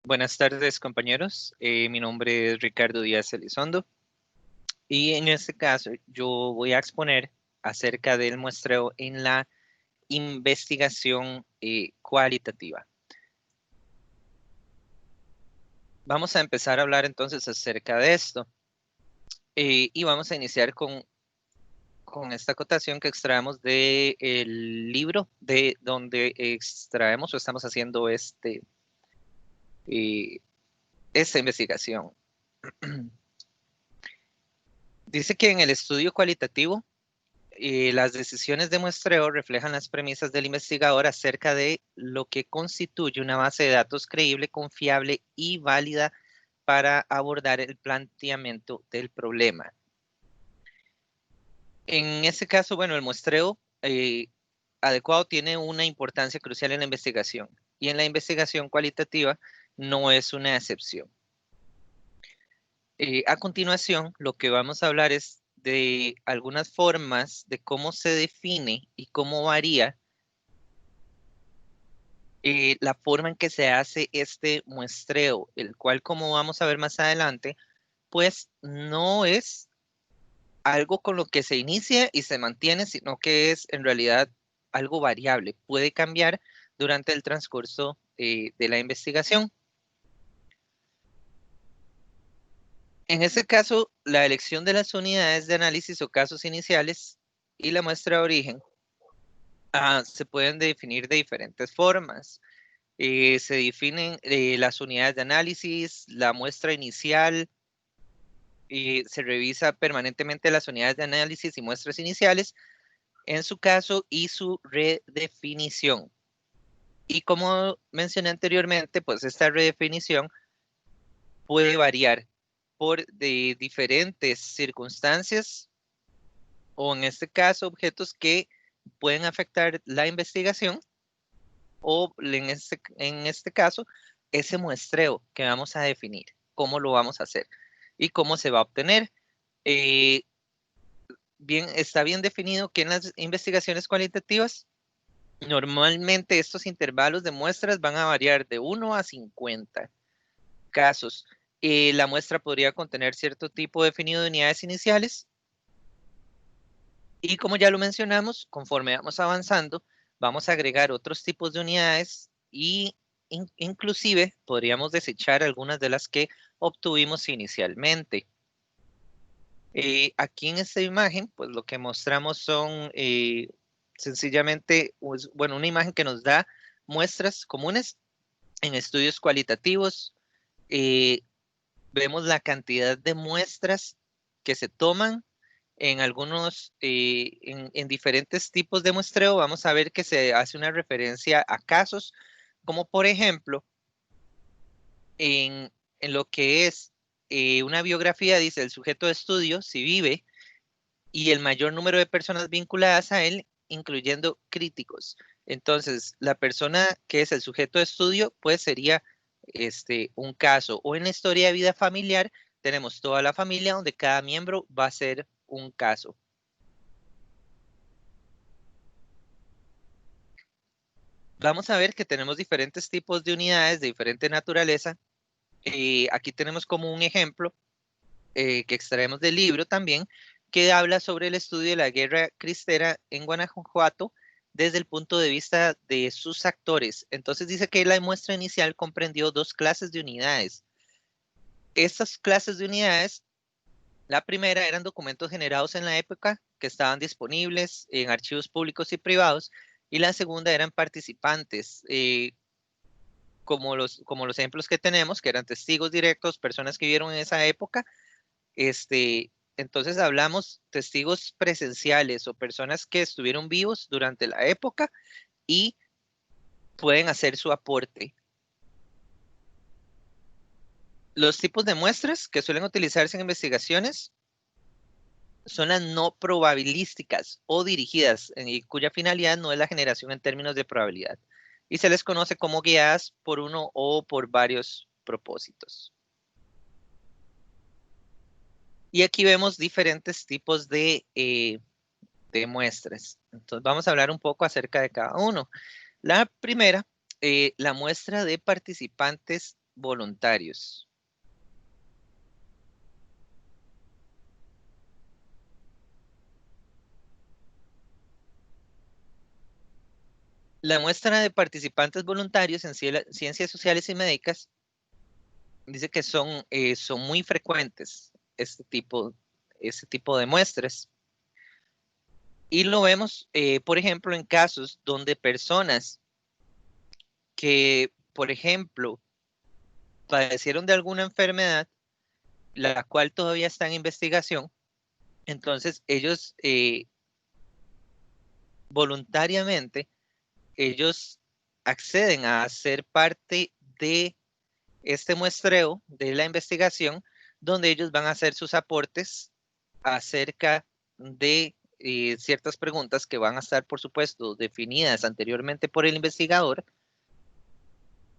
Buenas tardes, compañeros. Mi nombre es Ricardo Díaz Elizondo y en este caso yo voy a exponer acerca del muestreo en la investigación cualitativa. Vamos a empezar a hablar entonces acerca de esto y vamos a iniciar con esta acotación que extraemos del libro de donde extraemos o estamos haciendo esta investigación. Dice que en el estudio cualitativo, las decisiones de muestreo reflejan las premisas del investigador acerca de lo que constituye una base de datos creíble, confiable y válida para abordar el planteamiento del problema. En este caso, bueno, el muestreo adecuado tiene una importancia crucial en la investigación y en la investigación cualitativa no es una excepción. A continuación, lo que vamos a hablar es de algunas formas de cómo se define y cómo varía la forma en que se hace este muestreo, el cual, como vamos a ver más adelante, pues no es algo con lo que se inicia y se mantiene, sino que es en realidad algo variable, puede cambiar durante el transcurso de la investigación. En este caso, la elección de las unidades de análisis o casos iniciales y la muestra de origen se pueden definir de diferentes formas. Se definen las unidades de análisis, la muestra inicial, se revisa permanentemente las unidades de análisis y muestras iniciales, en su caso, y su redefinición. Y como mencioné anteriormente, pues esta redefinición puede variar por diferentes circunstancias o en este caso objetos que pueden afectar la investigación o en este caso ese muestreo que vamos a definir, cómo lo vamos a hacer y cómo se va a obtener. Está bien definido que en las investigaciones cualitativas normalmente estos intervalos de muestras van a variar de 1 a 50 casos. La muestra podría contener cierto tipo definido de unidades iniciales y como ya lo mencionamos, conforme vamos avanzando, vamos a agregar otros tipos de unidades y inclusive podríamos desechar algunas de las que obtuvimos inicialmente. Aquí en esta imagen, pues lo que mostramos son sencillamente, bueno, una imagen que nos da muestras comunes en estudios cualitativos. Eh, Vemos la cantidad de muestras que se toman en algunos, en diferentes tipos de muestreo. Vamos a ver que se hace una referencia a casos, como por ejemplo, en lo que es una biografía, dice el sujeto de estudio, si vive, y el mayor número de personas vinculadas a él, incluyendo críticos. Entonces, la persona que es el sujeto de estudio, pues sería un caso. O en la historia de vida familiar, tenemos toda la familia donde cada miembro va a ser un caso. Vamos a ver que tenemos diferentes tipos de unidades de diferente naturaleza. Aquí tenemos como un ejemplo que extraemos del libro también, que habla sobre el estudio de la guerra cristera en Guanajuato desde el punto de vista de sus actores. Entonces dice que la muestra inicial comprendió dos clases de unidades. Estas clases de unidades, la primera eran documentos generados en la época que estaban disponibles en archivos públicos y privados, y la segunda eran participantes, como los ejemplos que tenemos, que eran testigos directos, personas que vivieron en esa época. Entonces hablamos testigos presenciales o personas que estuvieron vivos durante la época y pueden hacer su aporte. Los tipos de muestras que suelen utilizarse en investigaciones son las no probabilísticas o dirigidas, y cuya finalidad no es la generación en términos de probabilidad, y se les conoce como guiadas por uno o por varios propósitos. Y aquí vemos diferentes tipos de muestras. Entonces vamos a hablar un poco acerca de cada uno. La primera, la muestra de participantes voluntarios. La muestra de participantes voluntarios en ciencias sociales y médicas dice que son muy frecuentes este tipo de muestras. Y lo vemos, por ejemplo, en casos donde personas que, por ejemplo, padecieron de alguna enfermedad, la cual todavía está en investigación, entonces ellos voluntariamente, ellos acceden a ser parte de este muestreo de la investigación, donde ellos van a hacer sus aportes acerca de ciertas preguntas que van a estar, por supuesto, definidas anteriormente por el investigador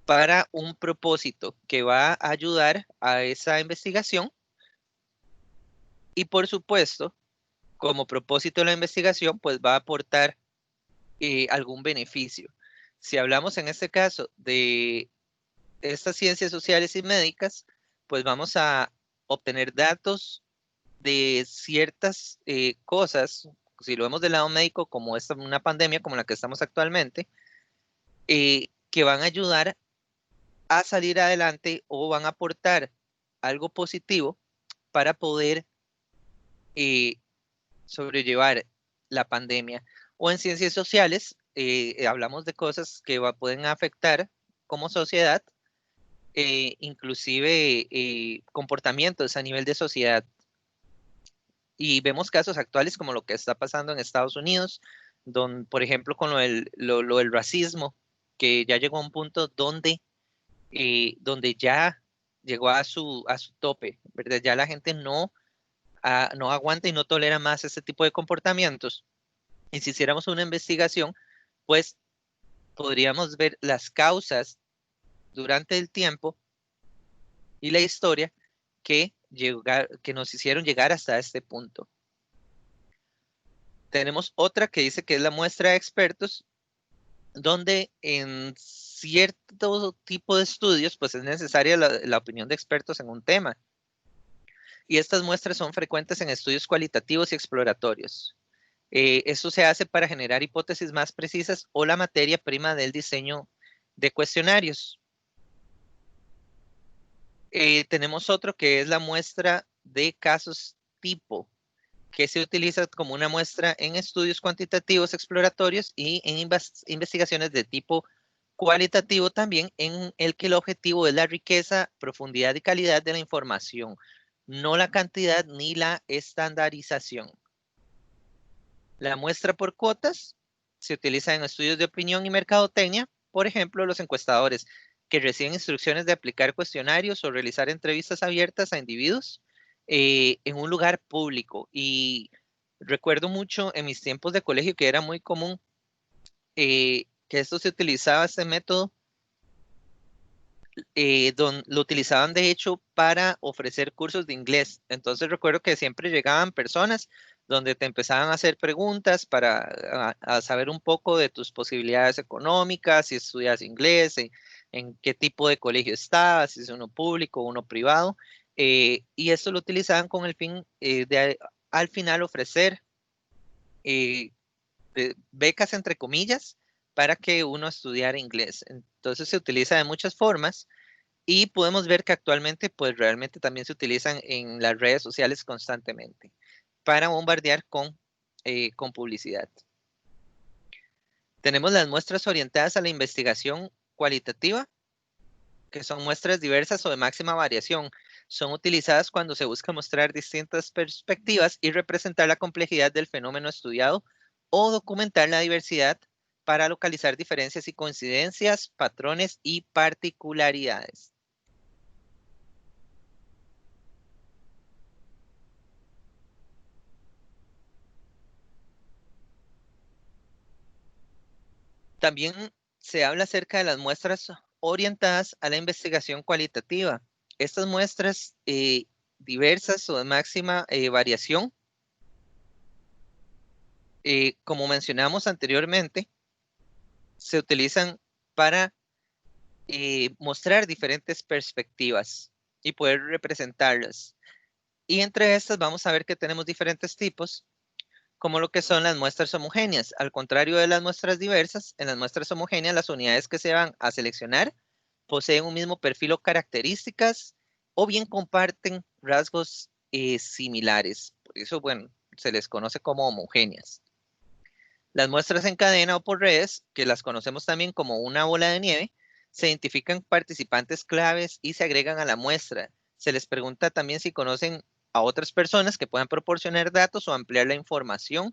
para un propósito que va a ayudar a esa investigación y, por supuesto, como propósito de la investigación, pues va a aportar algún beneficio. Si hablamos en este caso de estas ciencias sociales y médicas, pues vamos a obtener datos de ciertas cosas, si lo vemos del lado médico, como una pandemia como la que estamos actualmente, que van a ayudar a salir adelante o van a aportar algo positivo para poder eh, sobrellevar la pandemia. O en ciencias sociales, hablamos de cosas que pueden afectar como sociedad, inclusive comportamientos a nivel de sociedad. Y vemos casos actuales como lo que está pasando en Estados Unidos, donde, por ejemplo, con lo del racismo, que ya llegó a un punto donde ya llegó a su tope, ¿verdad? Ya la gente no aguanta y no tolera más ese tipo de comportamientos. Y si hiciéramos una investigación, pues podríamos ver las causas durante el tiempo y la historia que nos hicieron llegar hasta este punto. Tenemos otra que dice que es la muestra de expertos, donde en cierto tipo de estudios, pues es necesaria la opinión de expertos en un tema. Y estas muestras son frecuentes en estudios cualitativos y exploratorios. Esto se hace para generar hipótesis más precisas o la materia prima del diseño de cuestionarios. Tenemos otro que es la muestra de casos tipo, que se utiliza como una muestra en estudios cuantitativos exploratorios y en investigaciones de tipo cualitativo también, en el que el objetivo es la riqueza, profundidad y calidad de la información, no la cantidad ni la estandarización. La muestra por cuotas se utiliza en estudios de opinión y mercadotecnia, por ejemplo, los encuestadores que reciben instrucciones de aplicar cuestionarios o realizar entrevistas abiertas a individuos en un lugar público. Y recuerdo mucho en mis tiempos de colegio que era muy común que esto se utilizaba, este método, lo utilizaban de hecho para ofrecer cursos de inglés. Entonces recuerdo que siempre llegaban personas donde te empezaban a hacer preguntas para a saber un poco de tus posibilidades económicas, si estudias inglés, en qué tipo de colegio estabas, si es uno público o uno privado. Y esto lo utilizaban con el fin de al final ofrecer eh, becas entre comillas para que uno estudiara inglés. Entonces se utiliza de muchas formas. Y podemos ver que actualmente, pues realmente también se utilizan en las redes sociales constantemente para bombardear con publicidad. Tenemos las muestras orientadas a la investigación cualitativa, que son muestras diversas o de máxima variación. Son utilizadas cuando se busca mostrar distintas perspectivas y representar la complejidad del fenómeno estudiado o documentar la diversidad para localizar diferencias y coincidencias, patrones y particularidades. También se habla acerca de las muestras orientadas a la investigación cualitativa. Estas muestras diversas o de máxima variación, como mencionamos anteriormente, se utilizan para mostrar diferentes perspectivas y poder representarlas. Y entre estas vamos a ver que tenemos diferentes tipos, como lo que son las muestras homogéneas. Al contrario de las muestras diversas, en las muestras homogéneas las unidades que se van a seleccionar poseen un mismo perfil o características o bien comparten rasgos similares. Por eso, bueno, se les conoce como homogéneas. Las muestras en cadena o por redes, que las conocemos también como una bola de nieve, se identifican participantes claves y se agregan a la muestra. Se les pregunta también si conocen a otras personas que puedan proporcionar datos o ampliar la información.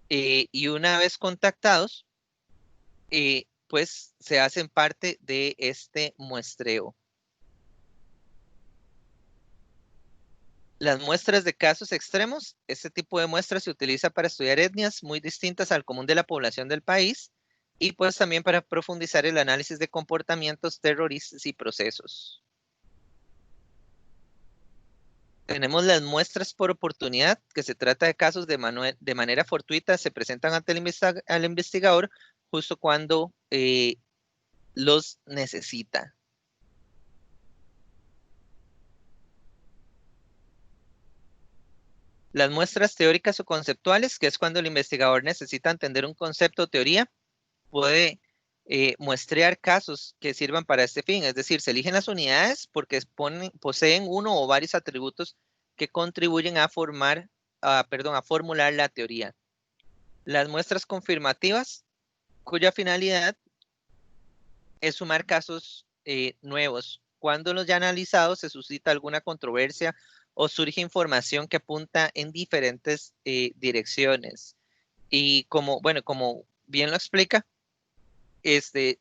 Y una vez contactados, pues se hacen parte de este muestreo. Las muestras de casos extremos, este tipo de muestras se utiliza para estudiar etnias muy distintas al común de la población del país y pues también para profundizar el análisis de comportamientos terroristas y procesos. Tenemos las muestras por oportunidad, que se trata de casos de manera fortuita, se presentan ante el investigador justo cuando los necesita. Las muestras teóricas o conceptuales, que es cuando el investigador necesita entender un concepto o teoría, puede muestrear casos que sirvan para este fin. Es decir, se eligen las unidades porque poseen uno o varios atributos que contribuyen a formular la teoría. Las muestras confirmativas, cuya finalidad es sumar casos nuevos. Cuando los ya analizados se suscita alguna controversia o surge información que apunta en diferentes direcciones. Y como bien lo explica,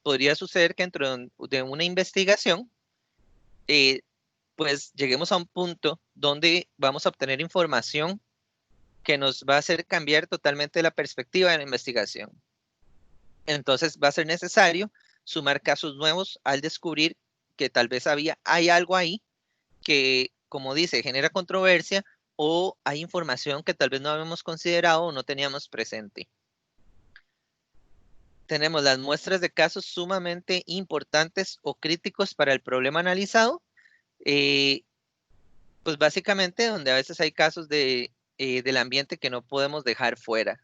podría suceder que dentro de una investigación, pues lleguemos a un punto donde vamos a obtener información que nos va a hacer cambiar totalmente la perspectiva de la investigación. Entonces va a ser necesario sumar casos nuevos al descubrir que tal vez hay algo ahí que, como dice, genera controversia o hay información que tal vez no habíamos considerado o no teníamos presente. Tenemos las muestras de casos sumamente importantes o críticos para el problema analizado. Pues básicamente donde a veces hay casos del ambiente que no podemos dejar fuera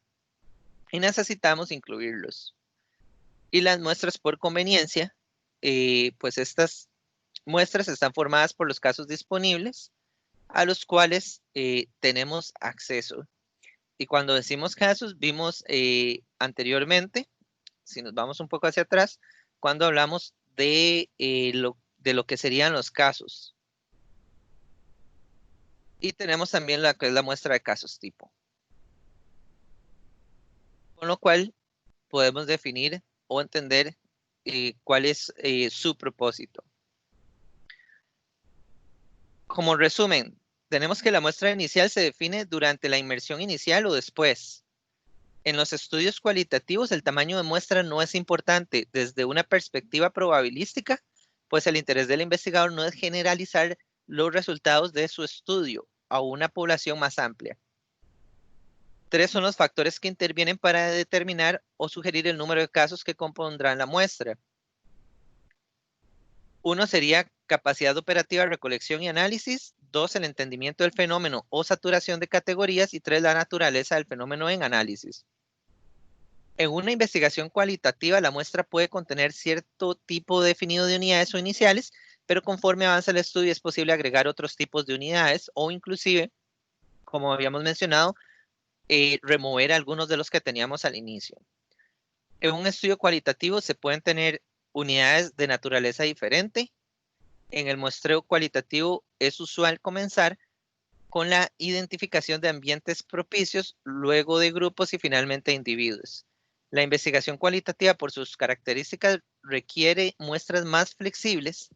y necesitamos incluirlos. Y las muestras por conveniencia, pues estas muestras están formadas por los casos disponibles a los cuales tenemos acceso. Y cuando decimos casos, vimos anteriormente, si nos vamos un poco hacia atrás, cuando hablamos de lo que serían los casos. Y tenemos también la que es la muestra de casos tipo. Con lo cual podemos definir o entender cuál es su propósito. Como resumen, tenemos que la muestra inicial se define durante la inmersión inicial o después. En los estudios cualitativos, el tamaño de muestra no es importante desde una perspectiva probabilística, pues el interés del investigador no es generalizar los resultados de su estudio a una población más amplia. 3 son los factores que intervienen para determinar o sugerir el número de casos que compondrán la muestra. 1 sería capacidad operativa, recolección y análisis. 2, el entendimiento del fenómeno o saturación de categorías. Y 3, la naturaleza del fenómeno en análisis. En una investigación cualitativa, la muestra puede contener cierto tipo definido de unidades o iniciales, pero conforme avanza el estudio es posible agregar otros tipos de unidades o inclusive, como habíamos mencionado, remover algunos de los que teníamos al inicio. En un estudio cualitativo se pueden tener unidades de naturaleza diferente. En el muestreo cualitativo es usual comenzar con la identificación de ambientes propicios, luego de grupos y finalmente individuos. La investigación cualitativa, por sus características, requiere muestras más flexibles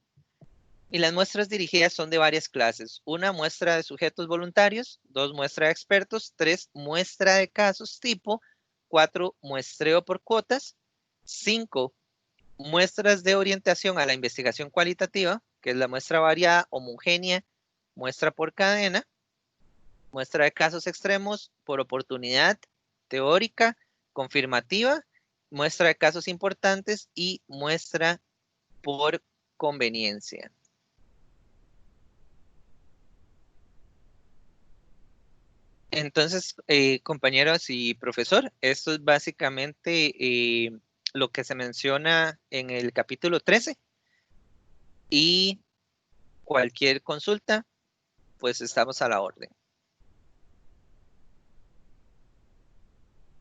y las muestras dirigidas son de varias clases. 1, muestra de sujetos voluntarios. 2, muestra de expertos. 3, muestra de casos tipo. 4, muestreo por cuotas. 5, muestras de orientación a la investigación cualitativa, que es la muestra variada, homogénea, muestra por cadena, muestra de casos extremos por oportunidad, teórica, confirmativa, muestra de casos importantes y muestra por conveniencia. Entonces, compañeros y profesor, esto es básicamente lo que se menciona en el capítulo 13 y cualquier consulta, pues estamos a la orden.